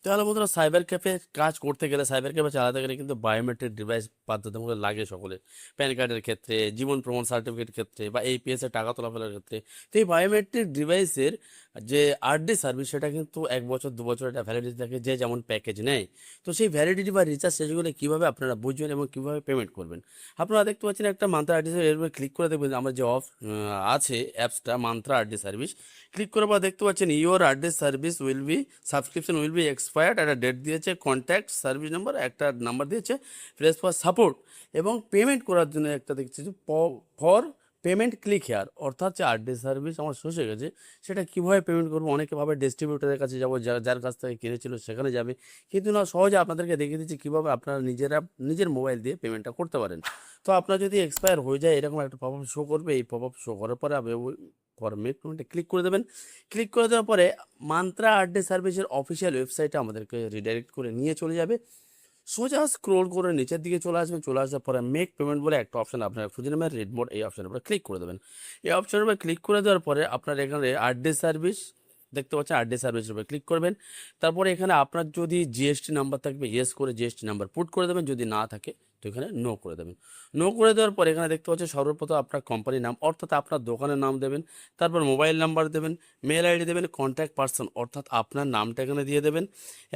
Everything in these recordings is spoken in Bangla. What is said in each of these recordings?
তাহলে বন্ধুরা সাইবার ক্যাফে কাজ করতে গেলে সাইবার ক্যাফে চালাতে গেলে কিন্তু বায়োমেট্রিক ডিভাইস বাধ্যতামূলক লাগে সকলের। প্যান কার্ডের ক্ষেত্রে, জীবন প্রমাণ সার্টিফিকেট ক্ষেত্রে বা এইপিএস এর টাকা তোলাফেলার ক্ষেত্রে। তো এই বায়োমেট্রিক ডিভাইসের যে আরডি সার্ভিস সেটা কিন্তু 1 বছর 2 বছর একটা ভ্যালিডিটি থাকে, যে যেমন প্যাকেজ নেয়। তো সেই ভ্যালিডিটি বা রিচার্জ শেষগুলো কীভাবে আপনারা বুঝবেন এবং কীভাবে পেমেন্ট করবেন? আপনারা দেখতে পাচ্ছেন একটা মান্ত্রা আরডি এর উপরে ক্লিক করে দেখবেন আমার যে আছে অ্যাপসটা মান্ত্রা আরডি সার্ভিস। ক্লিক করার পর দেখতে পাচ্ছেন your RD service will be subscription will be expired, একটা ডেট দিয়েছে, কন্ট্যাক্ট সার্ভিস নাম্বার একটা নাম্বার দিয়েছে, প্রেস ফর সাপোর্ট এবং পেমেন্ট করার জন্য একটা দেখছি যে ফর পেমেন্ট ক্লিক হেয়ার। অর্থাৎ যে আরডি সার্ভিস আমার শেষ হয়ে গেছে সেটা কীভাবে পেমেন্ট করবো, অনেকে ভাবে ডিস্ট্রিবিউটারের কাছে যাবো, যার কাছ থেকে কিনেছিল সেখানে যাবে, কিন্তু না, সহজে আপনাদেরকে দেখিয়ে দিচ্ছি কীভাবে আপনারা নিজের মোবাইল দিয়ে পেমেন্টটা করতে পারেন। তো আপনার যদি এক্সপায়ার হয়ে যায় এরকম একটা পপ আপ শো করবে, এই পপ আপ শো করার পরে আপনি মেক পেমেন্টে ক্লিক করে দেবেন। ক্লিক করে দেওয়ার পরে মান্ত্রা আরডি সার্ভিসের অফিসিয়াল ওয়েবসাইটে আমাদেরকে রিডাইরেক্ট করে নিয়ে চলে যাবে। সোজা স্ক্রোল করে নিচের দিকে চলে আসবেন, চলে আসার পরে মেক পেমেন্ট বলে একটা অপশন আপনারা খুঁজে নেবেন, রেড মোড, এই অপশনের উপরে ক্লিক করে দেবেন। এই অপশনের উপরে ক্লিক করে দেওয়ার পরে আপনার এখানে আরডি সার্ভিস দেখতে পাচ্ছেন, আরডি সার্ভিসের উপরে ক্লিক করবেন। তারপরে এখানে আপনার যদি জিএসটি নাম্বার থাকবে ইয়েস করে জিএসটি নাম্বার পুট করে দেবেন, যদি না থাকে তো এখানে নো করে দেবেন। নো করে দেওয়ার পর এখানে দেখতে পাচ্ছেন সর্বপ্রথম আপনার কোম্পানির নাম অর্থাৎ আপনার দোকানের নাম দেবেন, তারপর মোবাইল নাম্বার দেবেন, মেল আইডি দেবেন, কন্ট্যাক্ট পার্সন অর্থাৎ আপনার নামটা এখানে দিয়ে দেবেন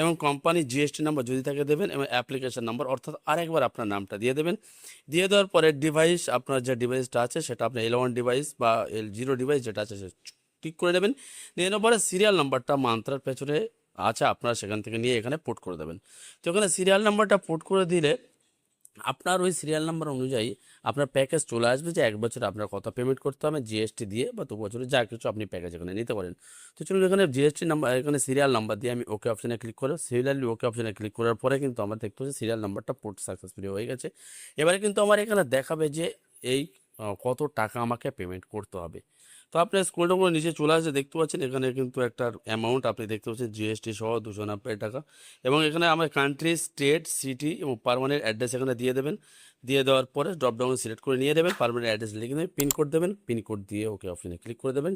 এবং কোম্পানির জিএসটি নাম্বার যদি থাকে দেবেন এবং অ্যাপ্লিকেশন নাম্বার অর্থাৎ আরেকবার আপনার নামটা দিয়ে দেবেন। দিয়ে দেওয়ার পরে ডিভাইস, আপনার যে ডিভাইসটা আছে সেটা আপনার L1 ডিভাইস বা L0 ডিভাইস যেটা আছে ঠিক করে দেবেন। নিয়ে নেওয়ার পরে সিরিয়াল নাম্বারটা মান্ত্রার পেছনে আছে আপনারা সেখান থেকে নিয়ে এখানে পোর্ট করে দেবেন। তো এখানে সিরিয়াল নাম্বারটা পোর্ট করে দিলে আপনার ওই সিরিয়াল নাম্বার অনুযায়ী আপনার প্যাকেজ চলে আসবে যে 1 বছর আপনার কত পেমেন্ট করতে হবে জিএসটি দিয়ে, বা 2 বছরে যা কিছু আপনি প্যাকেজ এখানে নিতে পারেন। তো চলুন এখানে জিএসটি নাম্বার, এখানে সিরিয়াল নাম্বার দিয়ে আমি ওকে অপশানে ক্লিক করে সিরিয়ালি ওকে অপশানে ক্লিক করার পরে কিন্তু আমার দেখতে হচ্ছে সিরিয়াল নাম্বারটা পোর্ট সাকসেসফুলি হয়ে গেছে। এবারে কিন্তু আমার এখানে দেখাবে যে এই কত টাকা আমাকে পেমেন্ট করতে হবে। তো আপনি স্ক্রল ডাউন করে নিচে চলে আসে দেখতে পাচ্ছেন এখানে কিন্তু একটা অ্যামাউন্ট আপনি দেখতে পাচ্ছেন জিএসটি সহ 290 টাকা। এবং এখানে আমার কান্ট্রি, স্টেট, সিটি এবং পারমানেন্ট অ্যাড্রেস এখানে দিয়ে দেবেন। দিয়ে দেওয়ার পরে ড্রপডাউন সিলেক্ট করে নিয়ে দেবেন, পারমানেন্ট অ্যাড্রেস লিখে দেবেন, পিনকোড দেবেন, পিনকোড দিয়ে ওকে অপশানে ক্লিক করে দেবেন।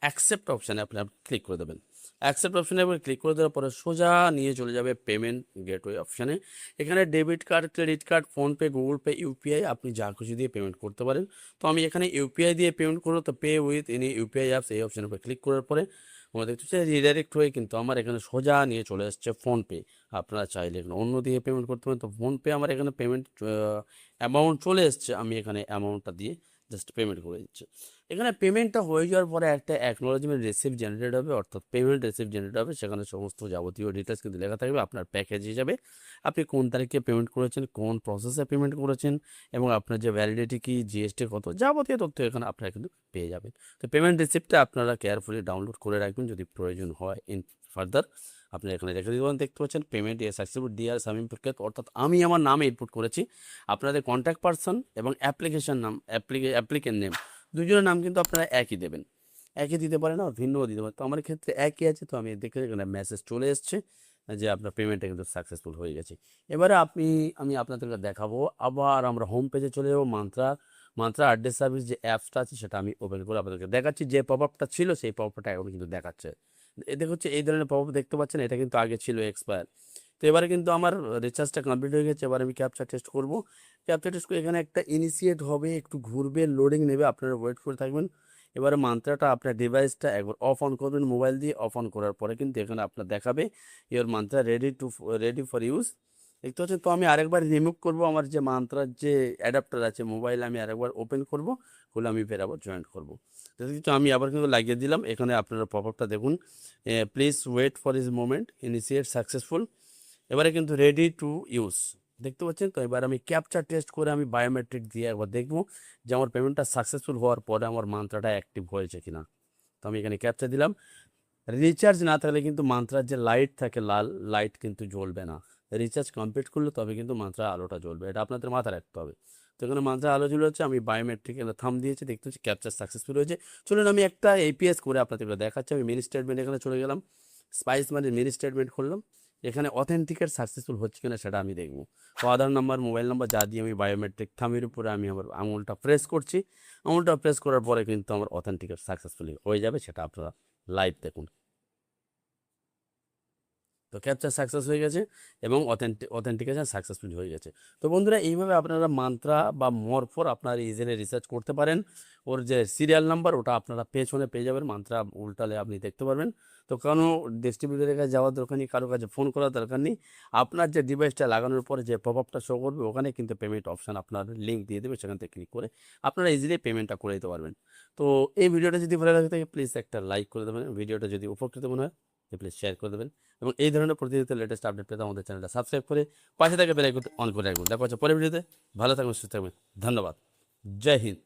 অ্যাকসেপ্ট অপশানে আপনি ক্লিক করে দেবেন। অ্যাকসেপ্ট অপশানে ক্লিক করে দেওয়ার পরে সোজা নিয়ে চলে যাবে পেমেন্ট গেটওয়ে অপশানে। এখানে debit card, credit card, PhonePe, Google pay, UPI আপনি যা খুশি দিয়ে পেমেন্ট করতে পারেন। তো আমি এখানে ইউপিআই দিয়ে পেমেন্ট করবো, তো pay with any UPI apps এই অপশানের উপরে ক্লিক করার পরে আমরা দেখতে পাচ্ছি রিডাইরেক্ট হয়ে কিন্তু আমার এখানে সোজা নিয়ে চলে আসছে ফোনপে। আপনারা চাইলে এখানে অন্য দিয়ে পেমেন্ট করতে পারেন। তো ফোনপে আমার এখানে পেমেন্ট অ্যামাউন্ট চলে এসছে, আমি এখানে অ্যামাউন্টটা দিয়ে জাস্ট পেমেন্ট করে দিচ্ছি। এখানে পেমেন্টটা হয়ে যাওয়ার পরে একটা অ্যাকনোলজমেন্ট রিসিপ্ট জেনারেট হবে, অর্থাৎ পেমেন্ট রিসিপ্ট জেনারেট হবে। সেখানে সমস্ত যাবতীয় ডিটেলস কিন্তু লেখা থাকবে, আপনার প্যাকেজ হিসাবে আপনি কোন তারিখে পেমেন্ট করেছেন, কোন প্রসেসে পেমেন্ট করেছেন এবং আপনার যে ভ্যালিডিটি কি, জিএসটি কত, যাবতীয় তথ্য এখানে আপনারা কিন্তু পেয়ে যাবেন। তো পেমেন্ট রিসিপ্টটা আপনারা কেয়ারফুলি ডাউনলোড করে রাখবেন, যদি প্রয়োজন হয় ইন ফার্দার আপনি এখানে রেখে দিতে পারেন। দেখতে পাচ্ছেন পেমেন্ট ইয়ে সাকসেসফুল ডিআর সামিম প্রক্রিয়া, অর্থাৎ আমি আমার নামে ইনপুট করেছি, আপনাদের কন্ট্যাক্ট পার্সন এবং অ্যাপ্লিকেশন নাম, অ্যাপ্লিকেন্ট নেম দুজনের নাম কিন্তু আপনারা একই দেবেন। একই দিতে পারেন আর ভিন্নও দিতে পারেন। তো আমার ক্ষেত্রে একই আছে, তো আমি দেখে এখানে মেসেজ চলে এসছে যে আপনার পেমেন্টটা কিন্তু সাকসেসফুল হয়ে গেছে। এবারে আমি আপনাদেরকে দেখাবো, আবার আমরা হোম পেজে চলে যাবো। মান্ত্রা আরডি সার্ভিস যে অ্যাপসটা আছে সেটা আমি ওপেন করে আপনাদেরকে দেখাচ্ছি। যে পপ আপটা ছিল সেই পপ আপটা এখন কিন্তু দেখাচ্ছে। দেখো হচ্ছে এই ধরনের পপ আপ দেখতে পাচ্ছেন, এটা কিন্তু আগে ছিল এক্সপায়ার। তো এবারে কিন্তু আমার রিচার্জটা কমপ্লিট হয়ে গেছে। এবার আমি ক্যাপচা টেস্ট করব। ক্যাপচা টেস্ট করে এখানে একটা ইনিশিয়েট হবে, একটু ঘুরবে, লোডিং নেবে, আপনারা ওয়েট করে থাকবেন। এবারে মান্ত্রাটা আপনার ডিভাইসটা একবার অফ অন করবেন, মোবাইল দিয়ে অফ অন করার পরে কিন্তু এখানে আপনার দেখাবে your mantra ready for use. দেখতে পাচ্ছেন। তো আমি আরেকবার রিমুভ করব আমার যে মান্ত্রার যে অ্যাডাপ্টার আছে মোবাইল, আমি আরেকবার ওপেন করব, খুলে আমি ফের আবার জয়েন্ট করবো। তো আমি আবার কিন্তু লাগিয়ে দিলাম। এখানে আপনারা পপ আপটা দেখুন, please wait for is moment, initiate successful. এবারে কিন্তু রেডি টু ইউজ দেখতে পাচ্ছেন। তো এবার আমি ক্যাপচা টেস্ট করে আমি বায়োমেট্রিক দিয়ে একবার দেখবো যে আমার পেমেন্টটা সাকসেসফুল হওয়ার পরে আমার মান্ত্রাটা অ্যাক্টিভ হয়েছে কিনা। তো আমি এখানে ক্যাপচা দিলাম। রিচার্জ না থাকলে কিন্তু মান্ত্রার যে লাইট থাকে লাল লাইট কিন্তু জ্বলবে না। রিচার্জ কমপ্লিট করলে তবে কিন্তু মান্ত্রার আলোটা জ্বলবে, এটা আপনাদের মাথায় রাখতে হবে। তো এখানে মান্ত্রার আলো জ্বলে হচ্ছে, আমি বায়োমেট্রিক এখানে থাম দিয়েছি, দেখতে হচ্ছে ক্যাপচার সাকসেসফুল হয়েছে। চলুন আমি একটা এপিএস করে আপনাদের দেখাচ্ছি। আমি মিনি স্টেটমেন্ট এখানে চলে গেলাম, স্পাইস মানে মিনি স্টেটমেন্ট করলাম। এখানে অথেন্টিকেট সাকসেসফুল হচ্ছে কিনা সেটা আমি দেখবো। তো আধার নাম্বার, মোবাইল নাম্বার যা দিয়ে আমি বায়োমেট্রিক থামের উপরে আমি আমার আঙুলটা প্রেস করছি। আঙুলটা প্রেস করার পরে কিন্তু আমার অথেন্টিকেট সাকসেসফুলি হয়ে যাবে, সেটা আপনারা লাইভ দেখুন। তো ক্যাপচার সাকসেস হয়ে গেছে এবং অথেন্টিকেশন সাকসেসফুল হয়ে গেছে। তো বন্ধুরা এইভাবে আপনারা মান্ত্রা বা মরফর আপনারা ইজিলি রিসার্চ করতে পারেন। ওর যে সিরিয়াল নাম্বার ওটা আপনারা পেছনে পেয়ে যাবেন, মান্ত্রা উল্টালে আপনি দেখতে পারবেন। তো কোনো ডিস্ট্রিবিউটারের কাছে যাওয়ার দরকার নেই, কারো কাছে ফোন করার দরকার নেই। আপনার যে ডিভাইসটা লাগানোর পরে যে পপআপটা শো করবে ওখানে কিন্তু পেমেন্ট অপশান আপনার লিঙ্ক দিয়ে দেবে, সেখান থেকে ক্লিক করে আপনারা ইজিলি পেমেন্টটা করে দিতে পারবেন। তো এই ভিডিওটা যদি ভালো লাগে থাকে প্লিজ একটা লাইক করে দেবেন, ভিডিওটা যদি উপকৃত মনে হয় প্লিজ শেয়ার করে দেবেন, এবং এই ধরনের প্রতিনিয়ত লেটেস্ট আপডেট পেতে আমাদের চ্যানেলটা সাবস্ক্রাইব করে পাশে থাকা বেল আইকনটা অন করে রাখবেন। দেখা হচ্ছে পরের ভিডিওতে। ভালো থাকবেন, সুস্থ থাকবেন, ধন্যবাদ, জয় হিন্দ।